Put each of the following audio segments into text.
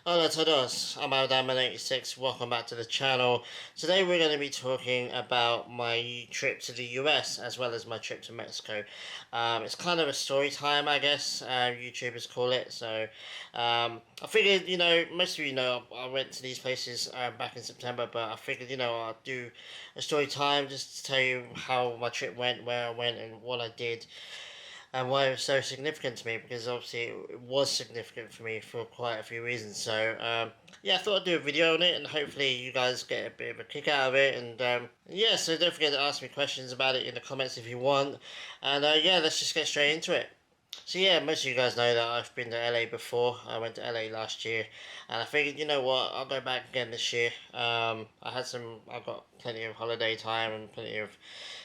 Hola todos, I'm Aldaman86, welcome back to the channel. Today we're going to be talking about my trip to the US as well as my trip to Mexico. It's kind of a story time, I guess, YouTubers call it. I figured, most of you know I went to these places back in September, but I figured, I'll do a story time just to tell you how my trip went, where I went and what I did and why it was so significant to me, because obviously it was significant for me for quite a few reasons. Yeah, I thought I'd do a video on it and hopefully you guys get a bit of a kick out of it. Yeah, so don't forget to ask me questions about it in the comments if you want. Yeah, let's just get straight into it. So yeah, most of you guys know that I've been to LA before. I went to LA last year, and I figured, you know what, I'll go back again this year. I got plenty of holiday time and plenty of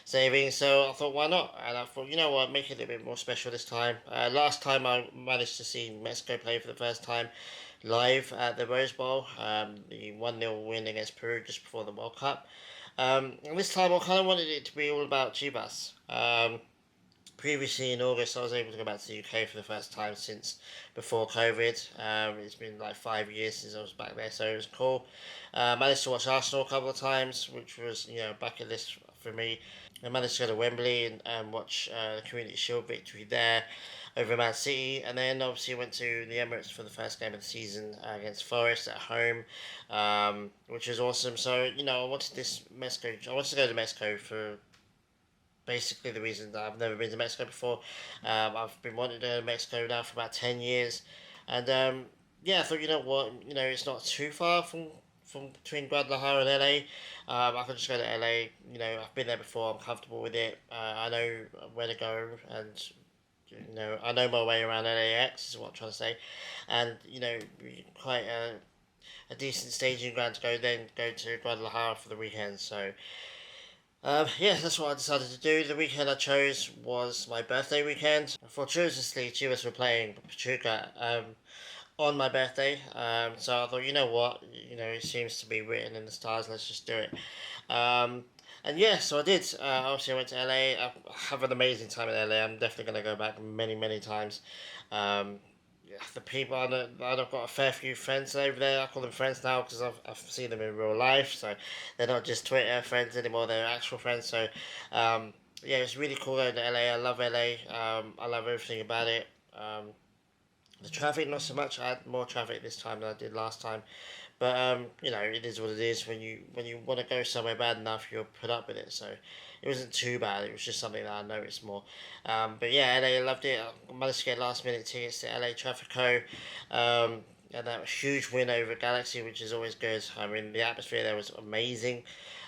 savings, so I thought, why not? And I thought, you know what, make it a little bit more special this time. Last time I managed to see Mexico play for the first time live at the Rose Bowl, the 1-0 win against Peru just before the World Cup. And this time I kind of wanted it to be all about Chivas. Previously in August, I was able to go back to the UK for the first time since before COVID. It's been like 5 years since I was back there, so it was cool. Managed to watch Arsenal a couple of times, which was bucket list for me. I managed to go to Wembley and watch the Community Shield victory there over Man City, and then obviously went to the Emirates for the first game of the season against Forest at home, which was awesome. So I wanted this Mexico. I wanted to go to Mexico for basically the reason that I've never been to Mexico before. I've been wanting to go to Mexico now for about 10 years, and yeah, I thought, you know what, it's not too far from between Guadalajara and LA. I could just go to LA. I've been there before. I'm comfortable with it. I know where to go, and I know my way around LAX is what I'm trying to say, and quite a decent staging ground to go. Then go to Guadalajara for the weekend. Yeah, that's what I decided to do. The weekend I chose was my birthday weekend. Fortuitously, Chivas were playing Pachuca on my birthday. So I thought, you know what, it seems to be written in the stars. Let's just do it. And yeah, so I did. Obviously, I went to LA. I have an amazing time in LA. I'm definitely going to go back many, many times. Yeah, the people I've got a fair few friends over there. I call them friends now because I've seen them in real life. So they're not just Twitter friends anymore. They're actual friends. Yeah, it's really cool going to LA. I love LA. I love everything about it. The traffic, not so much. I had more traffic this time than I did last time, but it is what it is. When you want to go somewhere bad enough, you'll put up with it. So it wasn't too bad. It was just something that I noticed more. But yeah, LA, I loved it. I managed to get last minute tickets to LA Trafico. And that was a huge win over Galaxy, which is always good. I mean, the atmosphere there was amazing.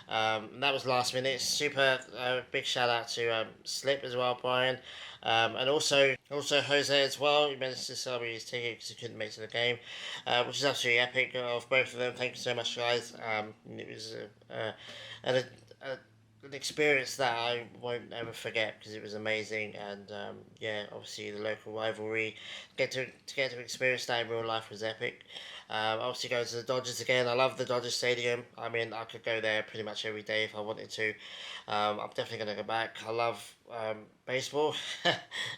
And that was last minute. Super big shout out to Slip as well, Brian, and also Jose as well. He managed to sell me his ticket because he couldn't make it to the game, which is absolutely epic of both of them. Thank you so much, guys. It was a, a an experience that I won't ever forget because it was amazing, and yeah, obviously the local rivalry, get to experience that in real life was epic. Obviously going to the Dodgers again. I love the Dodgers Stadium. I mean, I could go there pretty much every day if I wanted to. I'm definitely going to go back. I love baseball.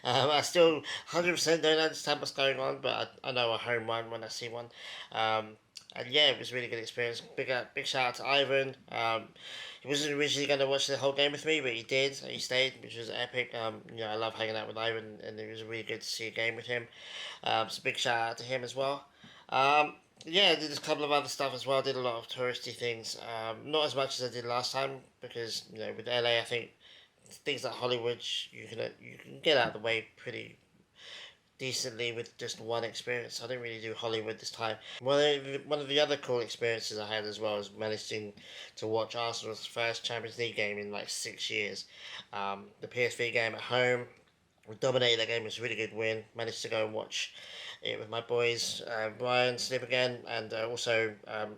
I still 100% don't understand what's going on, but I know a home run when I see one. And yeah, it was a really good experience. Big shout out to Ivan. He wasn't originally going to watch the whole game with me, but he did. He stayed, which was epic. I love hanging out with Ivan, and it was really good to see a game with him. So big shout out to him as well. Yeah, I did a couple of other stuff as well. Did a lot of touristy things. Not as much as I did last time because with LA, I think things like Hollywood, you can get out of the way pretty decently with just one experience. I didn't really do Hollywood this time. One of the other cool experiences I had as well was managing to watch Arsenal's first Champions League game in like 6 years. The PSV game at home. We dominated that game. It was a really good win. Managed to go and watch it with my boys, Brian, Slip again, and also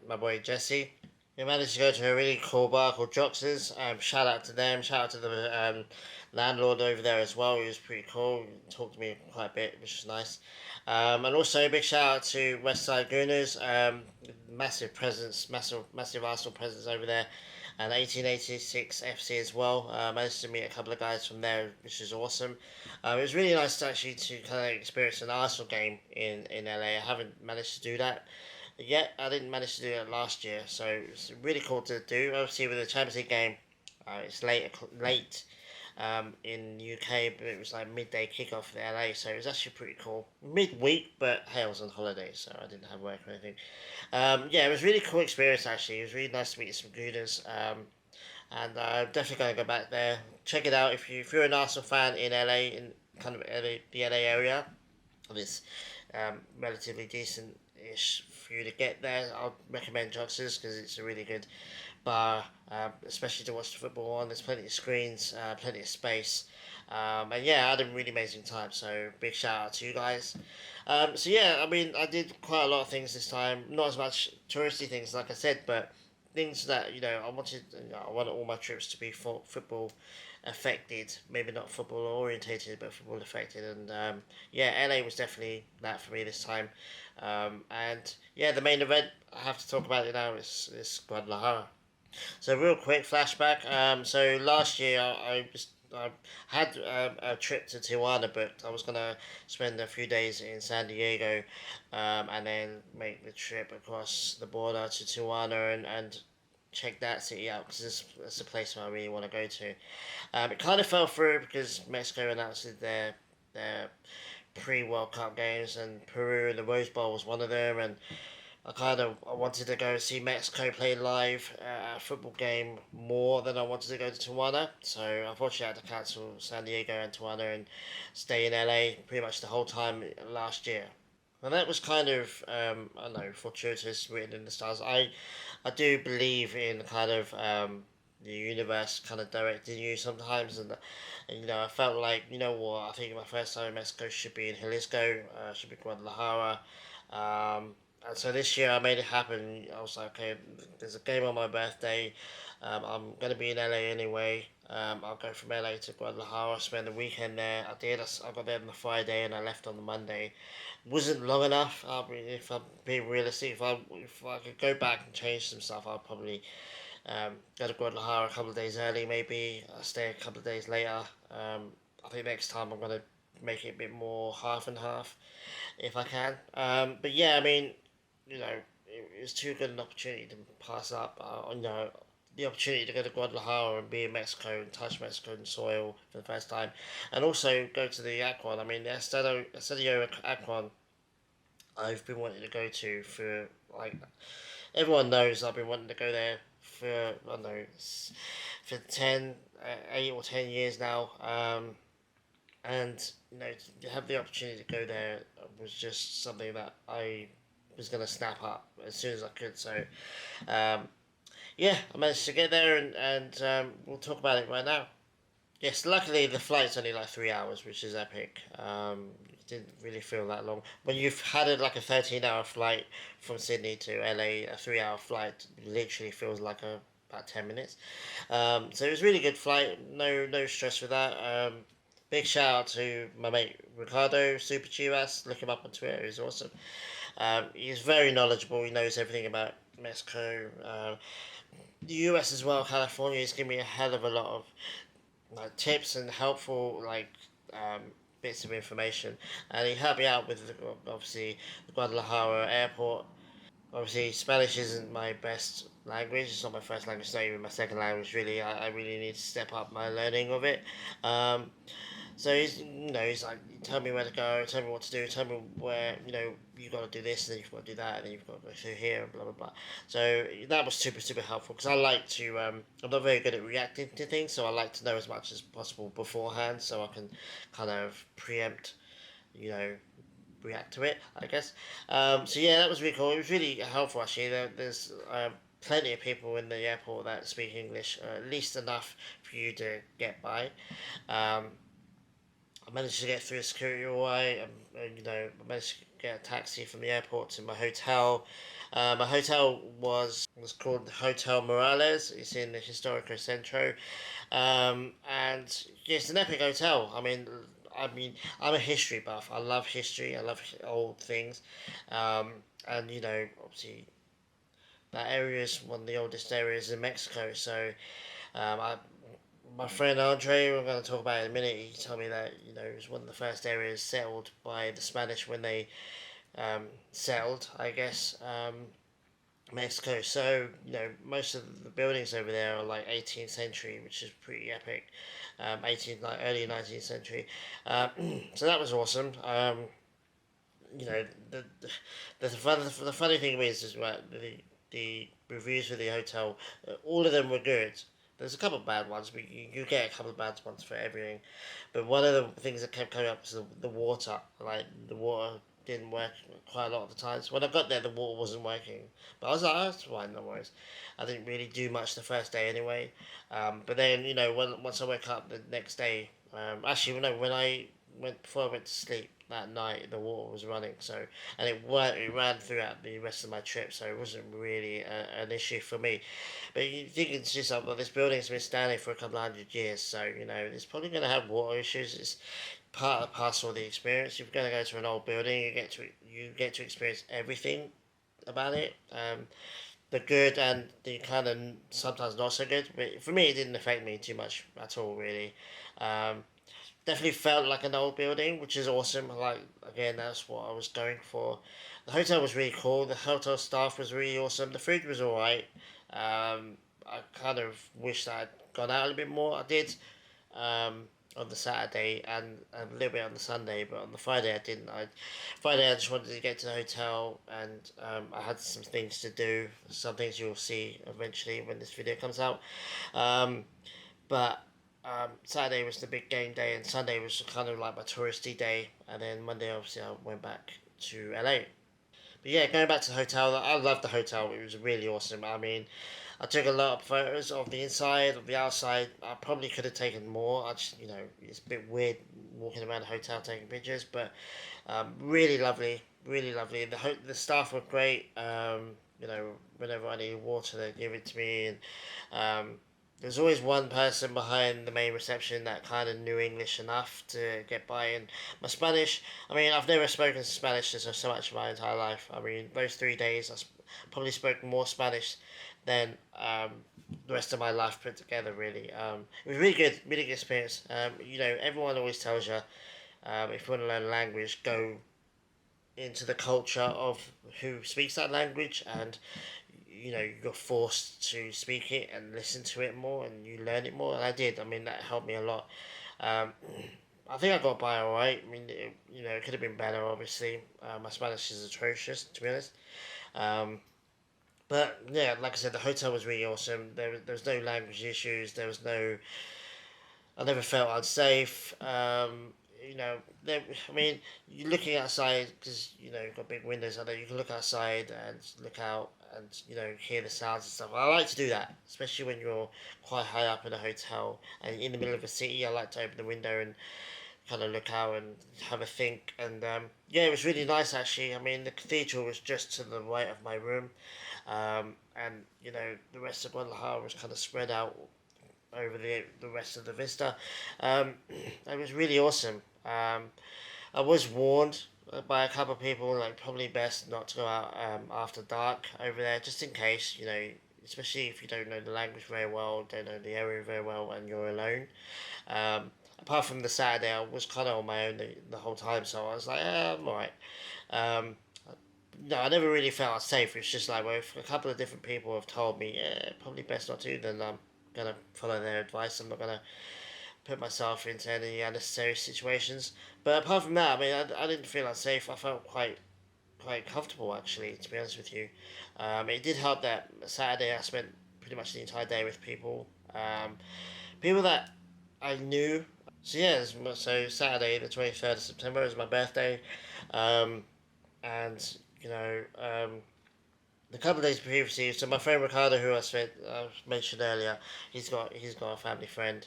my boy Jesse. We managed to go to a really cool bar called Jox's. Shout out to them. Shout out to the landlord over there as well. He was pretty cool. He talked to me quite a bit, which was nice. And also a big shout out to Westside Gooners. Massive presence, massive Arsenal presence over there. And 1886 FC as well. Managed to meet a couple of guys from there, which is awesome. It was really nice to actually to kind of experience an Arsenal game in LA. I haven't managed to do that Yet I didn't manage to do it last year, so it's really cool to do. Obviously, with the Champions League game, it's late in UK, but it was like midday kickoff in LA, so it was actually pretty cool. Midweek, but hey, I was on holiday, so I didn't have work or anything. Yeah, it was a really cool experience actually. It was really nice to meet some Gooners. And I'm definitely going to go back there. Check it out if you're an Arsenal fan in LA, in kind of the LA area. It's relatively decent ish for you to get there. I'll recommend Joxers because it's a really good bar, especially to watch the football on. There's plenty of screens, plenty of space. And yeah, I had a really amazing time. So big shout out to you guys. So yeah, I mean, I did quite a lot of things this time. Not as much touristy things, like I said, but things that I wanted. I wanted all my trips to be football affected. Maybe not football orientated, but football affected. And yeah, LA was definitely that for me this time. And yeah, the main event I have to talk about it now is Guadalajara. So real quick flashback. So last year I had a trip to Tijuana booked. I was gonna spend a few days in San Diego, and then make the trip across the border to Tijuana and check that city out because it's a place where I really want to go to. It kind of fell through because Mexico announced their pre World Cup games and Peru and the Rose Bowl was one of them and I wanted to go see Mexico play live at a football game more than I wanted to go to Tijuana. So unfortunately, I had to cancel San Diego and Tijuana and stay in LA pretty much the whole time last year. And that was kind of I don't know, fortuitous, written in the stars. I do believe in kind of the universe kind of directing you sometimes, and I felt like what I think my first time in Mexico should be in Jalisco, should be Guadalajara. And so this year I made it happen. I was like, okay, there's a game on my birthday. I'm gonna be in LA anyway. I'll go from LA to Guadalajara, spend the weekend there. I did. I got there on the Friday and I left on the Monday. Wasn't long enough. If I'm being realistic, if I could go back and change some stuff, I'll probably go to Guadalajara a couple of days early. Maybe I'll stay a couple of days later. I think next time I'm gonna make it a bit more half and half if I can. But yeah, I mean, it's too good an opportunity to pass up. The opportunity to go to Guadalajara and be in Mexico and touch Mexican soil for the first time, and also go to the Aquan. I mean, the Estadio Aquan. I've been wanting to go to for like everyone knows. I've been wanting to go there for I don't know for 8 or 10 years now. And to have the opportunity to go there was just something that I was gonna snap up as soon as I could. So, um, yeah, I managed to get there, and we'll talk about it right now. Yes, luckily the flight's only like 3 hours, which is epic. It didn't really feel that long. When you've had like a 13-hour flight from Sydney to LA, a 3-hour flight literally feels like about 10 minutes. So it was a really good flight. No stress with that. Big shout out to my mate Ricardo Super Chivas. Look him up on Twitter. He's awesome. He's very knowledgeable. He knows everything about Mexico, the US as well. California. He's given me a hell of a lot of like tips and helpful um, bits of information, and he helped me out with obviously the Guadalajara airport. Obviously, Spanish isn't my best language. It's not my first language. It's not even my second language. Really, I really need to step up my learning of it. Um, so he's like, tell me where to go, tell me what to do, tell me where, you got to do this, and then you've got to do that, and then you've got to go through here, and blah blah blah. So that was super super helpful because I like to. I'm not very good at reacting to things, so I like to know as much as possible beforehand, so I can kind of preempt, you know, react to it. I guess. So yeah, that was really cool. It was really helpful actually. There's plenty of people in the airport that speak English, at least enough for you to get by. Um, I managed to get through security all right. I managed to get a taxi from the airport to my hotel. My hotel was called Hotel Morales. It's in the Historico Centro, and yeah, it's an epic hotel. I mean, I'm a history buff. I love history. I love old things, and obviously that area is one of the oldest areas in Mexico. So, I my friend Andre, we're going to talk about it in a minute. He told me that it was one of the first areas settled by the Spanish when they settled, I guess. Mexico. So most of the buildings over there are like 18th century, which is pretty epic. 18th, like early 19th century. Um, so that was awesome. You know the the funny thing is right, the reviews for the hotel, all of them were good. There's a couple of bad ones, but you get a couple of bad ones for everything. But one of the things that kept coming up was the water. Like the water didn't work quite a lot of the times. When I got there, the water wasn't working. But I was like, oh, that's fine, no worries. I didn't really do much the first day anyway. But then once I woke up the next day, actually no, when I went before I went to sleep that night, the water was running. So and it ran throughout the rest of my trip, so it wasn't really an issue for me. But you think it's just like, well, this building's been standing for a couple of hundred years, so it's probably going to have water issues. It's part and parcel of the experience. You're going to go to an old building, you get to experience everything about it. The good and the kind of sometimes not so good. But for me, it didn't affect me too much at all, really. Um, Definitely felt like an old building, which is awesome. Like again, that's what I was going for. The hotel was really cool. The hotel staff was really awesome. The food was alright. I kind of wish that I'd gone out a little bit more. I did on the Saturday and a little bit on the Sunday, but on the Friday I didn't. Friday I just wanted to get to the hotel and I had some things to do. Some things you'll see eventually when this video comes out. Um, but Saturday was the big game day, and Sunday was kind of like my touristy day, and then Monday obviously I went back to LA. But yeah, going back to the hotel, I loved the hotel. It was really awesome. I mean, I took a lot of photos of the inside, of the outside. I probably could have taken more. I just, it's a bit weird walking around the hotel taking pictures, but really lovely, really lovely. The staff were great. Whenever I needed water, they give it to me, and there's always one person behind the main reception that kind of knew English enough to get by. And my Spanish, I mean, I've never spoken Spanish so much in my entire life. I mean, those 3 days, probably spoke more Spanish than the rest of my life put together, really. It was really good experience. Everyone always tells you if you want to learn a language, go into the culture of who speaks that language, and you're forced to speak it and listen to it more, and you learn it more. And I did. I mean, that helped me a lot. Um, I think I got by all right. I mean, it could have been better. Obviously, my Spanish is atrocious, to be honest. Um, but yeah, like I said, the hotel was really awesome. There was no language issues. There was no. I never felt unsafe. I mean, you're looking outside because you've got big windows out there. You can look outside and look out and hear the sounds and stuff. I like to do that, especially when you're quite high up in a hotel and in the middle of a city. I like to open the window and kind of look out and have a think. And yeah, it was really nice actually. I mean, the cathedral was just to the right of my room, and the rest of Guadalajara was kind of spread out over the rest of the vista. It was really awesome. I was warned by a couple of people, like probably best not to go out after dark over there, just in case, especially if you don't know the language very well, don't know the area very well, and you're alone. Apart from the Saturday, I was kind of on my own the whole time, so I was like, I'm alright. Um, no, I never really felt safe. It's just like, well, if a couple of different people have told me, yeah, probably best not to, then I'm gonna follow their advice. I'm not gonna put myself into any unnecessary situations. But apart from that, I mean, I didn't feel unsafe. I felt quite comfortable actually, to be honest with you. It did help that Saturday I spent pretty much the entire day with people that I knew. So yeah, so Saturday the 23rd of September is my birthday, and the couple of days previously, so my friend Ricardo, who I mentioned earlier, he's got a family friend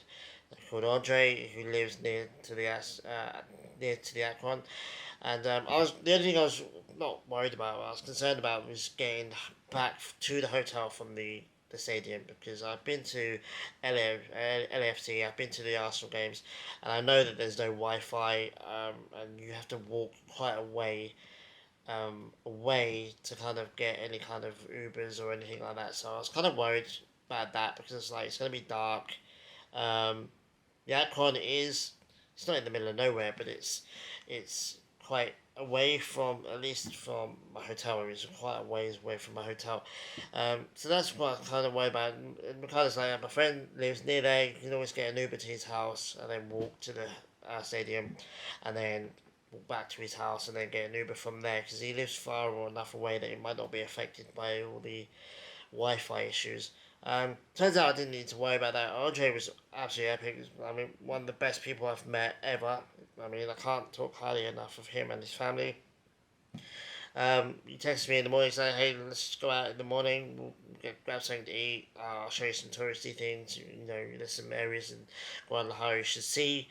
called Andre who lives near to the Akron, and the only thing I was not worried about, I was concerned about was getting back to the hotel from the stadium because I've been to LAFC, I've been to the Arsenal games, and I know that there's no Wi-Fi, and you have to walk quite a way to kind of get any kind of Ubers or anything like that. So I was kind of worried about that because it's going to be dark. Um, the Akron it's not in the middle of nowhere, but it's quite away from, at least from my hotel. It was quite a ways away from my hotel. So that's what I kind of worry about. And because like my friend lives near there, you can always get an Uber to his house and then walk to the stadium, and then walk back to his house and then get an Uber from there because he lives far enough away that it might not be affected by all the Wi-Fi issues. Turns out I didn't need to worry about that. Andre was absolutely epic. I mean, one of the best people I've met ever. I mean, I can't talk highly enough of him and his family. He texted me in the morning saying, "Hey, let's just go out in the morning. We'll grab something to eat. I'll show you some touristy things. You know, there's some areas in Guadalajara you should see."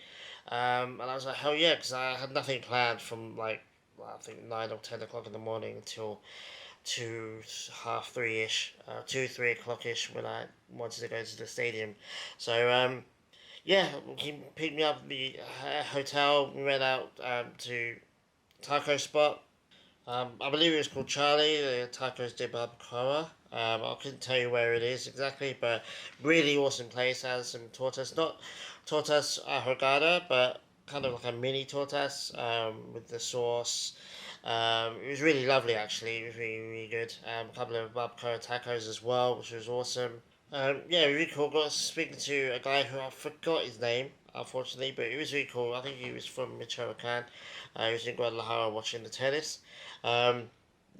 And I was like, "Hell yeah!" Because I had nothing planned from like well, I think 9 or 10 o'clock in the morning until 2:30 ish, 2 3 o'clock ish when I wanted to go to the stadium. So yeah, he picked me up at the hotel. We went out to taco spot. I believe it was called Charlie, the Tacos de Barbacoa. I couldn't tell you where it is exactly, but really awesome place. Has some tortas, not tortas ahogada, but kind of like a mini tortas with the sauce. It was really lovely actually. It was really, really good. A couple of barbacoa tacos as well, which was awesome. Yeah, really cool. Got speaking to a guy who I forgot his name, unfortunately, but it was really cool. I think he was from Michoacan. He was in Guadalajara watching the tennis. Um,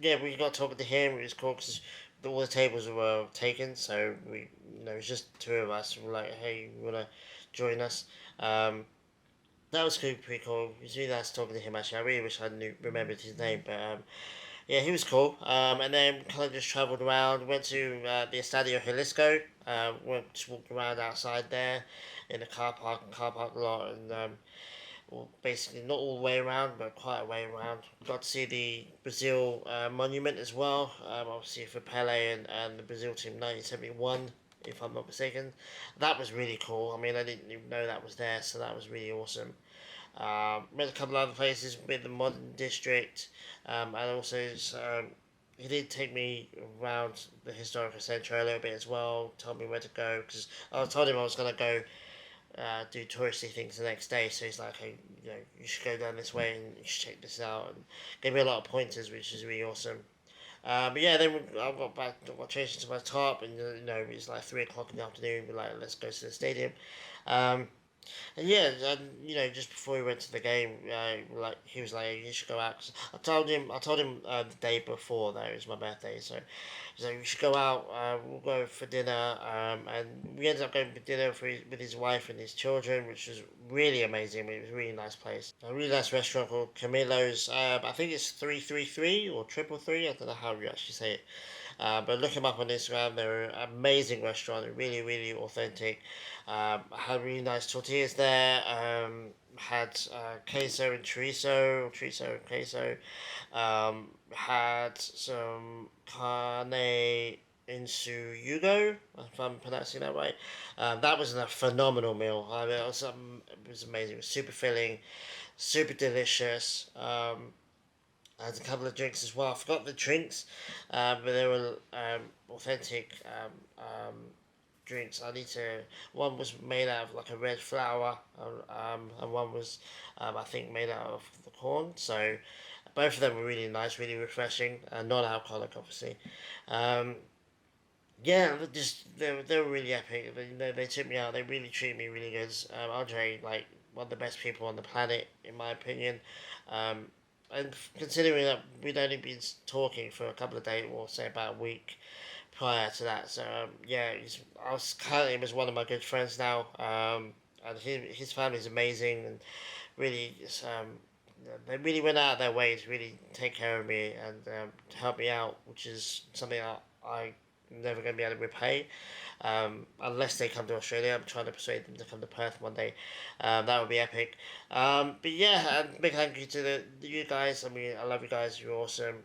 yeah, we got talking to him. It was cool because all the tables were taken, so it was just two of us. We were like, hey, you wanna join us? Um, that was cool, pretty cool. It was really nice talking to him. Actually, I really wish I knew remembered his name, but yeah, he was cool. And then kind of just travelled around. Went to the Estadio Jalisco. Went just walked around outside there in the car park lot, and well, basically not all the way around, but quite a way around. Got to see the Brazil monument as well. Obviously for Pele and the Brazil team 1971, if I'm not mistaken. That was really cool. I mean, I didn't even know that was there, so that was really awesome. Went a couple of other places with the modern district, and also he did take me around the historical centre a little bit as well. Told me where to go because I told him I was gonna go do touristy things the next day. So he's like, hey, you should go down this way and you should check this out, and gave me a lot of pointers, which is really awesome. But yeah, then I got back, got changed into my top, and it was like 3 o'clock in the afternoon. We're like, let's go to the stadium. Um, and yeah, and just before we went to the game, like he was like, "You should go out." 'Cause I told him the day before that it was my birthday, so he's like, "We should go out. We'll go for dinner." And we ended up going for dinner with his wife and his children, which was really amazing. It was a really nice place, a really nice restaurant called Camilo's. I think it's 333 or triple three. I don't know how you actually say it. But look them up on Instagram. They're an amazing restaurant. Really, really authentic. I had really nice tortillas there. Had queso and chorizo and queso. Had some carne in yugo, if I'm pronouncing that right. That was a phenomenal meal. I mean, it was amazing. It was super filling, super delicious. I had a couple of drinks as well. I forgot the drinks, but they were authentic drinks. I need to. One was made out of like a red flour, and one was, I think, made out of the corn. So both of them were really nice, really refreshing, and non-alcoholic, obviously. Um, yeah, they were really epic. They took me out. They really treated me really good. Andre, like one of the best people on the planet, in my opinion. Um, and considering that we'd only been talking for a couple of days, or say about a week prior to that, so yeah, I was counting him as one of my good friends now. And his family's amazing, and really, they really went out of their way to really take care of me and to help me out, which is something I never going to be able to repay. Unless they come to Australia. I'm trying to persuade them to come to Perth one day. That would be epic. But yeah, and big thank you to you guys. I mean, I love you guys. You're awesome.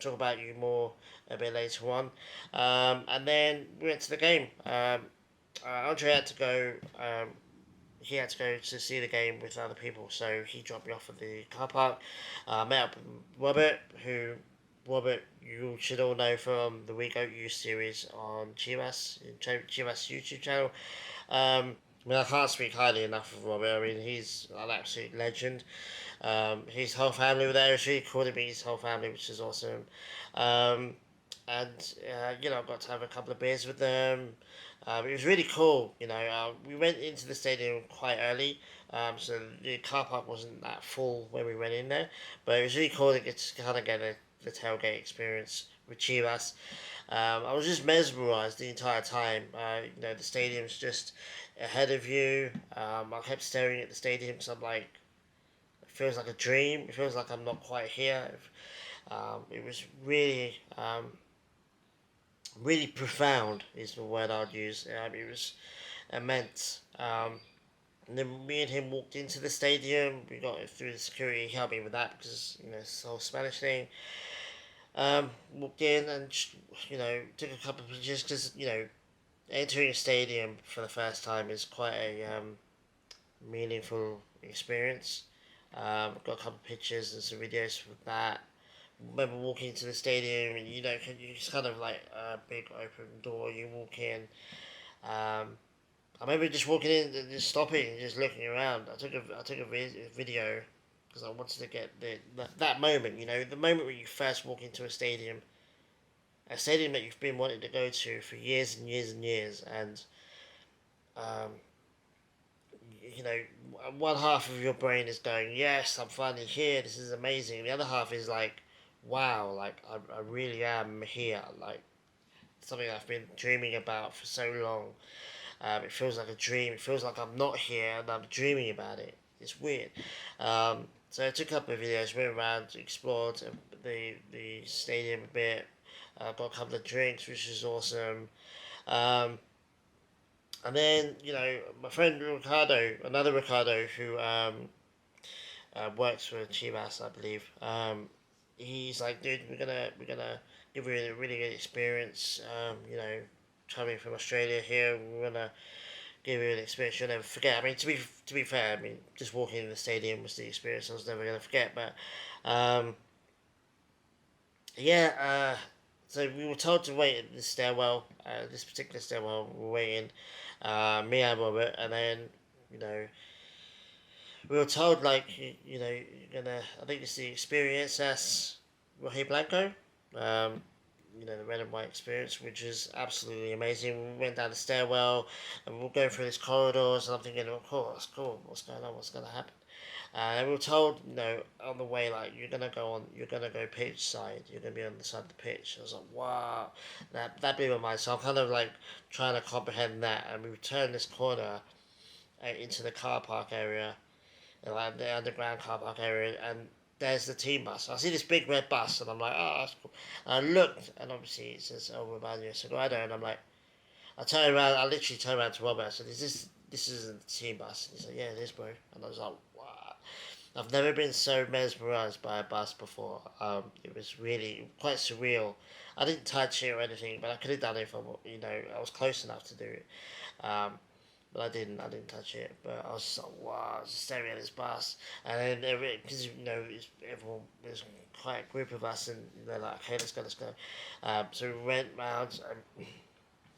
Talk about you more a bit later on. And then we went to the game. Andre had to go. He had to go to see the game with other people, so he dropped me off at the car park. Met up with Robert, who Robert, you should all know from the We Goat You series on Chivas YouTube channel. I mean, I can't speak highly enough of Robert. I mean, he's an absolute legend. His whole family were there. It's really cool to meet his whole family, which is awesome. Um, and I got to have a couple of beers with them. It was really cool. We went into the stadium quite early, so the car park wasn't that full when we went in there. But it was really cool to get to kind of get the tailgate experience with Chivas. I was just mesmerized the entire time. The stadium's just ahead of you. I kept staring at the stadium because I'm like, it feels like a dream. It feels like I'm not quite here. It was really profound is the word I'd use. It was immense. And then me and him walked into the stadium. We got through the security. He helped me with that because it's the whole Spanish thing. Walked in and took a couple of pictures because entering a stadium for the first time is quite a meaningful experience. Got a couple of pictures and some videos from that. Remember walking into the stadium and you just kind of like a big open door. You walk in. I remember just walking in, and just stopping, and just looking around. I took a video because I wanted to get that moment. The moment when you first walk into a stadium that you've been wanting to go to for years and years and years, and um, you know, one half of your brain is going, "Yes, I'm finally here. This is amazing." The other half is like, "Wow, like I really am here." Like something I've been dreaming about for so long. It feels like a dream. It feels like I'm not here and I'm dreaming about it. It's weird. So I took a couple of videos, went around, explored the stadium a bit. Got a couple of drinks, which is awesome. Um, and then my friend Ricardo, another Ricardo who works for Chivas, I believe. He's like, dude, we're gonna give you a really good experience. Traveling from Australia here, we're gonna give you an experience you'll never forget. I mean, to be fair, I mean, just walking in the stadium was the experience I was never gonna forget. But um, yeah, so we were told to wait at the stairwell, this particular stairwell. We were waiting, me and Robert, and then you know we were told like you're gonna. I think it's the experience as Roji Blanco. Um, the red and white experience, which is absolutely amazing. We went down the stairwell and we were going through these corridors, and I'm thinking, oh, cool, that's cool. What's going on? What's going to happen? And we were told, on the way, like you're gonna go pitch side. You're gonna be on the side of the pitch. I was like, wow, that blew my mind. So I'm kind of like trying to comprehend that, and we turned this corner into the car park area, like the underground car park area, and there's the team bus. I see this big red bus, and I'm like, oh, that's cool. And I looked, and obviously it says, oh, Romania Sagrada, and I'm like, I literally turned around to Robert, I said, this isn't the team bus? And he said, yeah, it is, bro. And I was like, wow. I've never been so mesmerized by a bus before. It was really quite surreal. I didn't touch it or anything, but I could have done it if I was close enough to do it. Um, but I didn't. I didn't touch it. But I was just like, wow, I was just staring at this bus, and then because everyone there's quite a group of us, and they're like, okay, let's go, let's go. So we went round and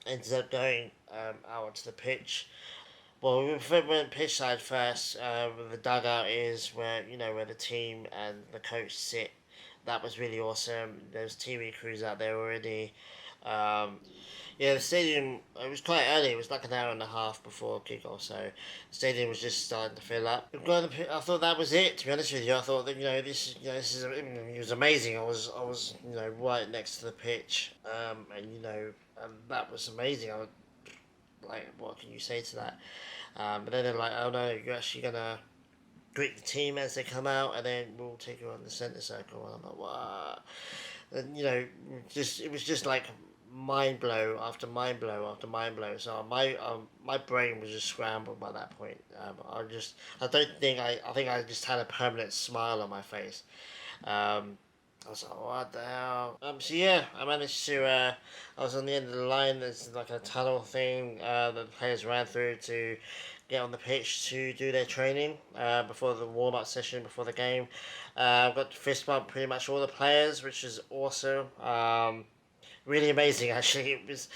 ended up going out onto the pitch. Well, we went pitch side first. Where the dugout is where the team and the coach sit. That was really awesome. There's TV crews out there already. Um, yeah, the stadium, it was quite early. It was like an hour and a half before kickoff, so the stadium was just starting to fill up. I thought that was it, to be honest with you. I thought that, it was amazing. I was right next to the pitch, and that was amazing. Like, what can you say to that? But then they're like, oh no, you're actually gonna greet the team as they come out, and then we'll take you on the centre circle. And I'm like, wow. And it was just like mind blow after mind blow after mind blow. So my brain was just scrambled by that point. I think I just had a permanent smile on my face. I was like, what the hell? So yeah, I managed to. I was on the end of the line. There's like a tunnel thing that the players ran through to get on the pitch to do their training before the warm up session before the game. I've got to fist bump pretty much all the players, which is awesome. really amazing. Actually, it was.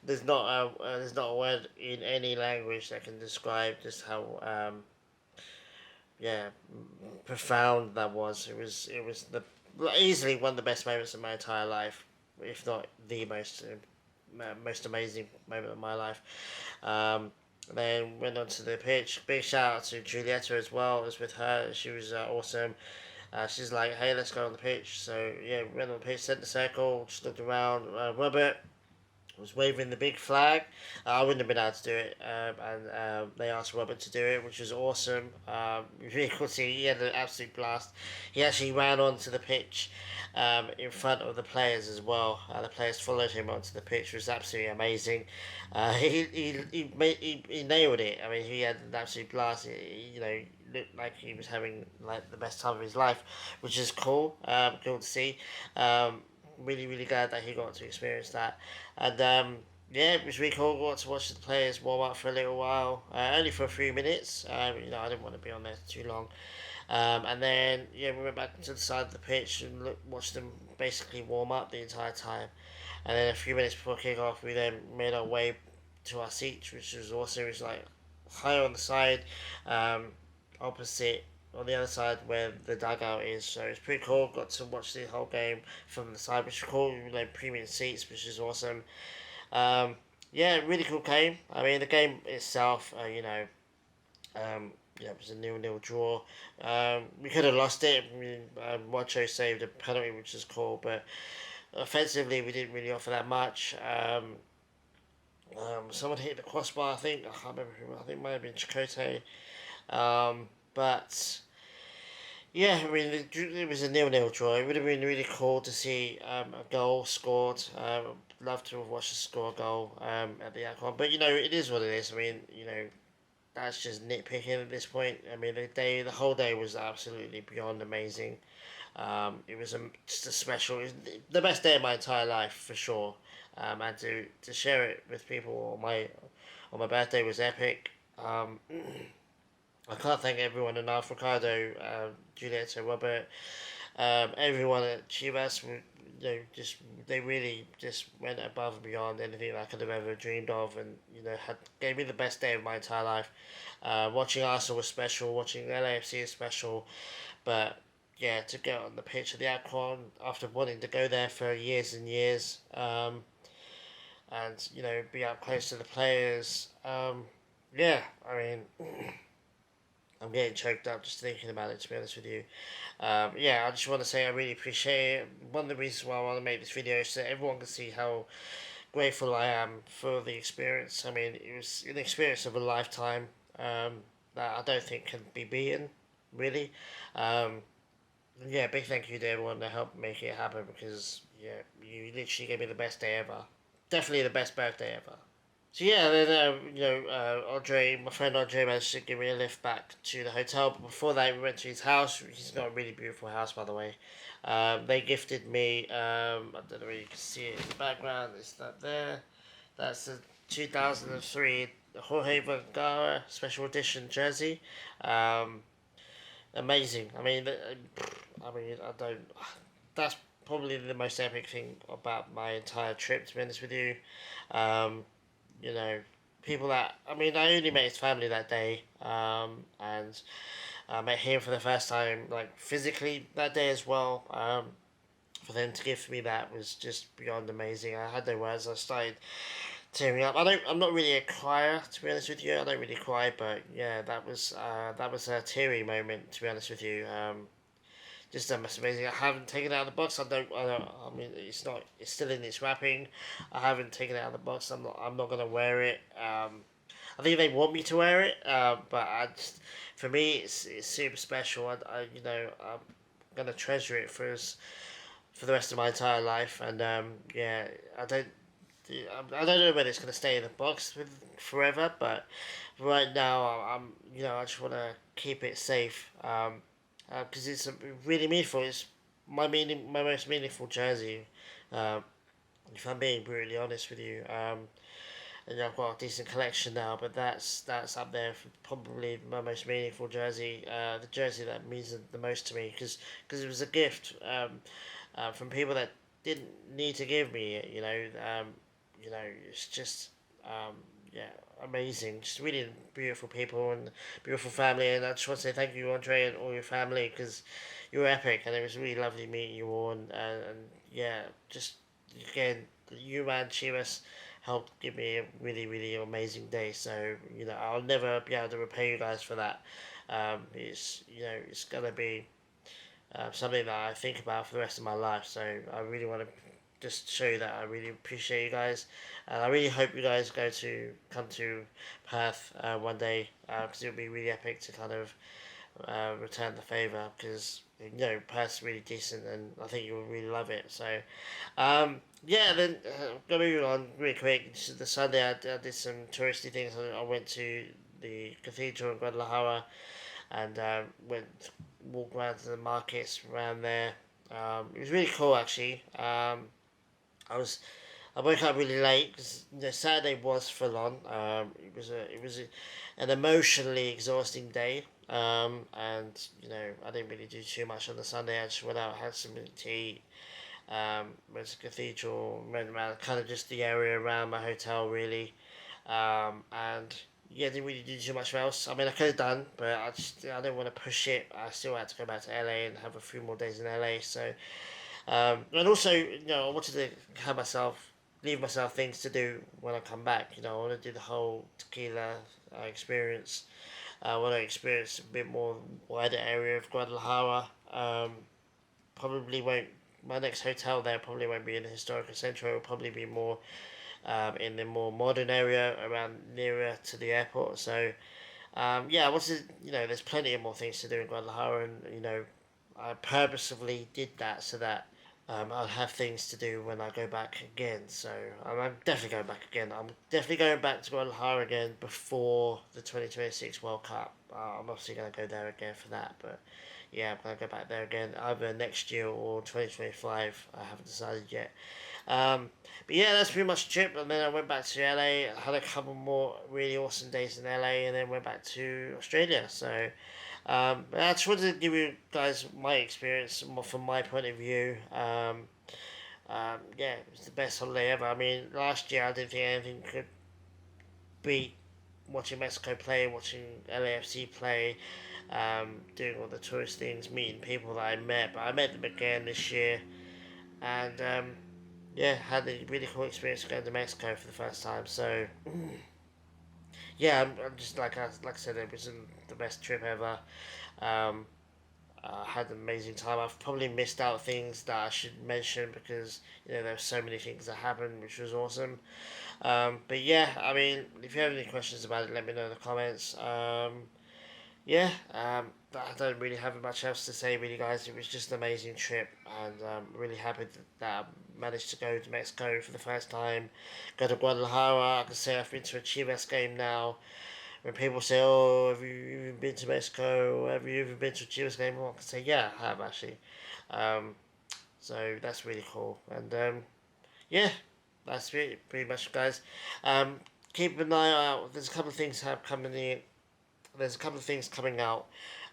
There's not a word in any language that can describe just how yeah profound that was. It was the easily one of the best moments of my entire life, if not the most amazing moment of my life. Um, then went on to the pitch. Big shout out to Julieta as well. I was with her. She was awesome. She's like, hey, let's go on the pitch. So yeah, went on the pitch, centre circle, just looked around. Robert was waving the big flag. I wouldn't have been able to do it, and they asked Robert to do it, which was awesome. Really cool to see. He had an absolute blast. He actually ran onto the pitch in front of the players as well. The players followed him onto the pitch, which was absolutely amazing. He nailed it. I mean, he had an absolute blast. You know, looked like he was having like the best time of his life, which is cool. Cool to see. Really glad that he got to experience that. And yeah, it was really cool. Got to watch the players warm up for a little while, only for a few minutes. You know, I didn't want to be on there too long. And then yeah, we went back to the side of the pitch and watched them basically warm up the entire time. And then a few minutes before kick off, we then made our way to our seats, which was also it was like higher on the side, um, opposite on the other side where the dugout is. So it's pretty cool. Got to watch the whole game from the side, which is cool. Like premium seats, which is awesome. Um, yeah, really cool game. I mean, the game itself, yeah, it was a nil-nil draw. We could have lost it. I mean, Wacho saved a penalty, which is cool, but offensively, we didn't really offer that much. Someone hit the crossbar, I think. I can't remember who. I think it might have been Chakotay. But yeah, I mean, it was a nil-nil draw. It would have been really cool to see a goal scored. Love to have watched a score goal at the outcome. But, you know, it is what it is. I mean, you know, that's just nitpicking at this point. I mean, the whole day was absolutely beyond amazing. It was just a special, it was the best day of my entire life for sure. And to share it with people on my birthday was epic. I can't thank everyone enough. Ricardo, Julieta, Robert, everyone at Chivas, you know, just they really just went above and beyond anything I could have ever dreamed of, and you know, had gave me the best day of my entire life. Watching Arsenal was special. Watching LAFC is special, but yeah, to get on the pitch of the Aquan after wanting to go there for years and years, and you know, be up close to the players. Yeah, I mean. I'm getting choked up just thinking about it, to be honest with you. Yeah, I just want to say I really appreciate it. One of the reasons why I want to make this video is so that everyone can see how grateful I am for the experience. I mean, it was an experience of a lifetime that I don't think can be beaten, really. Um, yeah, big thank you to everyone that helped make it happen because, yeah, you literally gave me the best day ever. Definitely the best birthday ever. So yeah, then Andre, my friend Andre, managed to give me a lift back to the hotel. But before that, we went to his house. He's got a really beautiful house, by the way. They gifted me. I don't know if you can see it in the background. It's that there. That's the 2003 Jorge Vergara special edition jersey. Um, Amazing. I don't. That's probably the most epic thing about my entire trip. To be honest with you. Um, you know, people that I mean, I only met his family that day, and I met him for the first time, like physically that day as well. For them to give me that was just beyond amazing. I had no words. I started tearing up. I'm not really a crier, to be honest with you. I don't really cry, but yeah, that was a teary moment, to be honest with you. Just that's amazing. I haven't taken it out of the box. I don't. I mean, it's not. It's still in its wrapping. I haven't taken it out of the box. I'm not gonna wear it. I think they want me to wear it. But for me, it's super special. I'm gonna treasure it for the rest of my entire life. And yeah, I don't know whether it's gonna stay in the box forever. But right now, I just wanna keep it safe. Because it's really meaningful. It's my most meaningful jersey. Um, if I'm being brutally honest with you, and I've got a decent collection now, but that's up there for probably my most meaningful jersey. The jersey that means the most to me because it was a gift from people that didn't need to give me it. You know, it's just yeah, amazing. Just really beautiful people and beautiful family. And I just want to say thank you, Andre, and all your family, because you were epic, and it was really lovely meeting you all. And yeah, just again, you and Chivas helped give me a really, really amazing day. So I'll never be able to repay you guys for that. It's gonna be something that I think about for the rest of my life. So I really want to just show you that I really appreciate you guys, and I really hope you guys come to Perth one day, because it would be really epic to kind of return the favor, because Perth's really decent, and I think you'll really love it. So yeah, then moving on really quick. The Sunday I did some touristy things. I went to the cathedral in Guadalajara, and walked around to the markets around there. It was really cool actually. I was I woke up really late because the Saturday was full on. An emotionally exhausting day. And I didn't really do too much on the Sunday. I just went out, had some tea, went to the cathedral, went around kind of just the area around my hotel really. And yeah, didn't really do too much else. I mean, I could have done, but I didn't want to push it. I still had to go back to LA and have a few more days in LA. So and also, I wanted to leave myself things to do when I come back. I want to do the whole tequila experience. I want to experience a bit more wider area of Guadalajara. Probably won't. My next hotel there probably won't be in the historical centre. It will probably be more in the more modern area around nearer to the airport. So yeah, I wanted. There's plenty of more things to do in Guadalajara, and I purposefully did that so that I'll have things to do when I go back again. So I'm definitely going back again. I'm definitely going back to Guadalajara again before the 2026 World Cup. I'm obviously going to go there again for that. But yeah, I'm going to go back there again either next year or 2025. I haven't decided yet. Um, but yeah, that's pretty much the trip. And then I went back to LA. I had a couple more really awesome days in LA, and then went back to Australia. So I just wanted to give you guys my experience from my point of view. Yeah, it was the best holiday ever. I mean, last year I didn't think anything could beat watching Mexico play, watching LAFC play, doing all the tourist things, meeting people that I met. But I met them again this year, and yeah, had a really cool experience going to Mexico for the first time. So yeah, I'm just like I said, it was the best trip ever. Um, had an amazing time. I've probably missed out things that I should mention because there's so many things that happened, which was awesome. But yeah, I mean, if you have any questions about it, let me know in the comments. Yeah, I don't really have much else to say, really, guys. It was just an amazing trip, and really happy that I managed to go to Mexico for the first time. Go to Guadalajara. I can say I've been to a Chivas game now. When people say, "Oh, have you even been to Mexico? Have you even been to a Chivas game?" Well, I can say, "Yeah, I have actually." Um, so that's really cool, and yeah, that's pretty much, guys. Um, keep an eye out. There's a couple of things have coming in. There's a couple of things coming out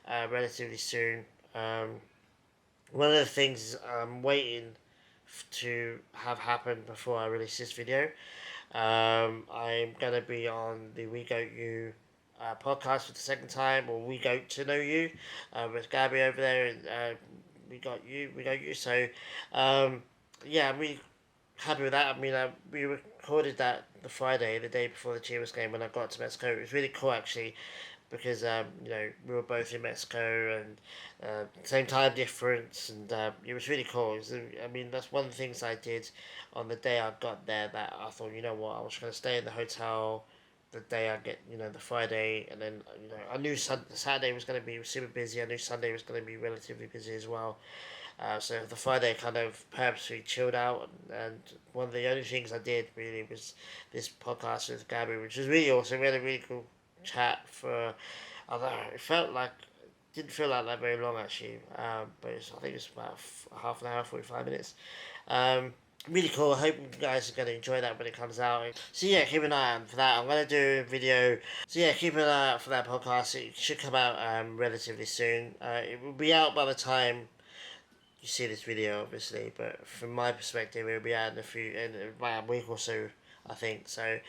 relatively soon. One of the things I'm waiting to have happen before I release this video. I'm gonna be on the We Goat You podcast for the second time, or We Goat to Know You, with Gabby over there, and we got you. So, yeah, I'm really happy with that. I mean, we recorded that the Friday, the day before the Chivas game, when I got to Mexico. It was really cool actually, because we were both in Mexico, and same time difference, and it was really cool. I mean, that's one of the things I did on the day I got there, that I thought, I was going to stay in the hotel the day I get, the Friday, and then I knew Saturday was going to be super busy. I knew Sunday was going to be relatively busy as well. So the Friday kind of purposely chilled out, and one of the only things I did really was this podcast with Gabby, which was really awesome. We had a really cool chat for, although it felt like, didn't feel like that very long actually, but I think it's about half an hour, 45 minutes. Really cool. I hope you guys are going to enjoy that when it comes out. So yeah, keep an eye out for that. I'm going to do a video. So yeah, keep an eye out for that podcast. It should come out relatively soon. It will be out by the time you see this video, obviously. But from my perspective, it'll be out in about a week or so, I think. So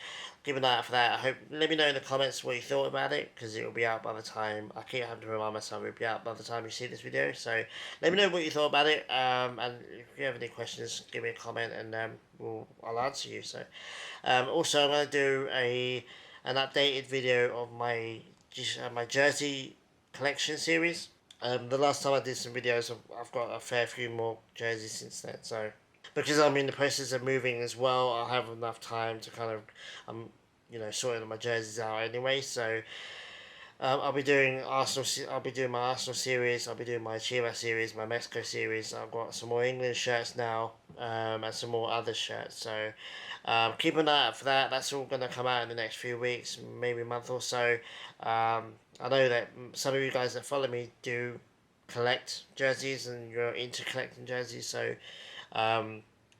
keep an eye out for that. I hope. Let me know in the comments what you thought about it, because it will be out by the time. I keep having to remind myself it'll be out by the time you see this video. So let me know what you thought about it. And if you have any questions, give me a comment, and I'll answer you. So also, I'm gonna do an updated video of my jersey collection series. The last time I did some videos, I've got a fair few more jerseys since then. So because I'm in the process of moving as well, I'll have enough time to kind of sorting my jerseys out anyway. So I'll be doing Arsenal. I'll be doing my Arsenal series. I'll be doing my Chivas series, my Mexico series. I've got some more England shirts now, and some more other shirts. So keep an eye out for that. That's all going to come out in the next few weeks, maybe a month or so. I know that some of you guys that follow me do collect jerseys, and you're into collecting jerseys. So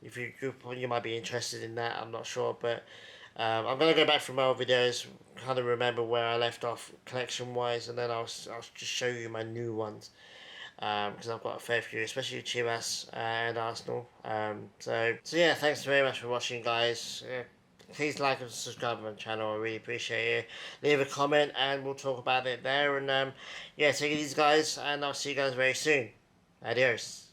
if you might be interested in that. I'm not sure, but I'm gonna go back through my old videos, kind of remember where I left off collection wise, and then I'll just show you my new ones, because I've got a fair few, especially Chivas and Arsenal. So yeah, thanks very much for watching, guys. Please like and subscribe to my channel. I really appreciate it. Leave a comment and we'll talk about it there. And yeah, take it easy, guys, and I'll see you guys very soon. Adios.